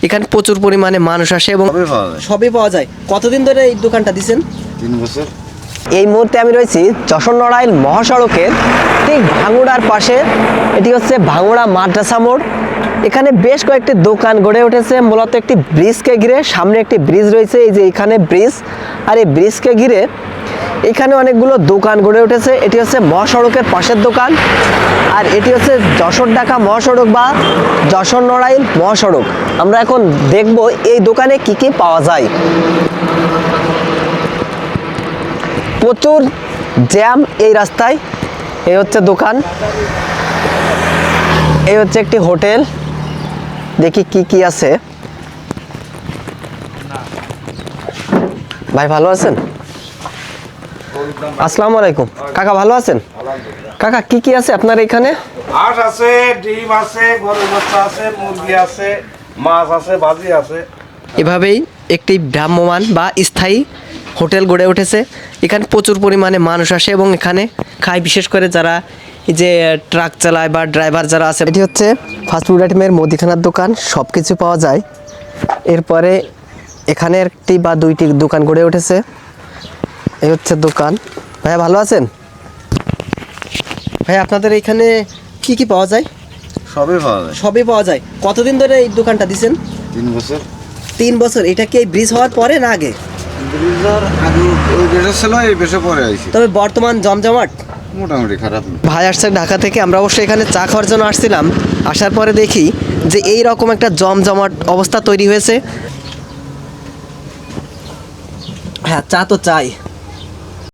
এখানে প্রচুর পরিমাণে মানুষ আসে এবং সবই পাওয়া যায়। কতদিন ধরে এই দোকানটা দিচ্ছেন? 3 বছর। এই মুহূর্তে আমি রয়েছি যশোর নড়াইল মহাসড়কের ঠিক ভাঙুড়ার পাশে। এটি হচ্ছে ভাঙুড়া মাদ্রাসা মোড়। এখানে বেশ কয়েকটি দোকান গড়ে উঠেছে মূলত একটি ব্রিজকে ঘিরে। সামনে একটি ব্রিজ রয়েছে, এই যে এখানে ব্রিজ, আর এই ব্রিজকে ঘিরে এখানে অনেকগুলো দোকান গড়ে উঠেছে। এটি হচ্ছে মহাসড়কের পাশের দোকান, আর এটি হচ্ছে যশোর ঢাকা মহাসড়ক বা যশোর নড়াইল মহাসড়ক। আমরা এখন দেখব এই দোকানে কি কি পাওয়া যায়। প্রচুর জ্যাম এই রাস্তায়। এই হচ্ছে দোকান, এই হচ্ছে একটি হোটেল। দেখি কি কি আছে। ভাই ভালো আছেন? আসসালামু আলাইকুম। কাকা ভালো আছেন? কাকা কি কি আছে আপনার এখানে? হাঁস আছে, ডিম আছে, গরুর বাচ্চা আছে, মুরগি আছে, মাছ আছে, ভাজি আছে। এভাবেই একটি ভ্রাম্যমান বা স্থায়ী হোটেল গড়ে উঠেছে। এখানে প্রচুর পরিমাণে মানুষ আসে এবং এখানে খায়, বিশেষ করে যারা এই যে ট্রাক চালায় বা ড্রাইভার যারা আছে। এটি হচ্ছে ফাস্টফুড আইটেমের মুদিখানার দোকান, সব কিছু পাওয়া যায়। এরপরে এখানে একটি বা দুইটি দোকান গড়ে উঠেছে। এই হচ্ছে দোকান। ভাইয়া ভালো আছেন? ভাই আপনাদের এখানে কি কি পাওয়া যায়? সবই পাওয়া যায়। সবই পাওয়া যায়। কতদিন ধরে এই দোকানটা দিচ্ছেন? 3 বছর। 3 বছর। এটা কি এই ব্রিজ হওয়ার পরে না আগে? ব্রিজার আগে ওই বেশে ছিল, এই বেশে পরে আইছি। তবে বর্তমান জমজমাট? মোটামুটি খারাপ না। ভাই আসছে ঢাকা থেকে, আমরা অবশ্যই এখানে চা খাওয়ার জন্য আসছিলাম। আসার পরে দেখি যে এই রকম একটা জমজমাট অবস্থা তৈরি হয়েছে। হ্যাঁ, চা তো চাই।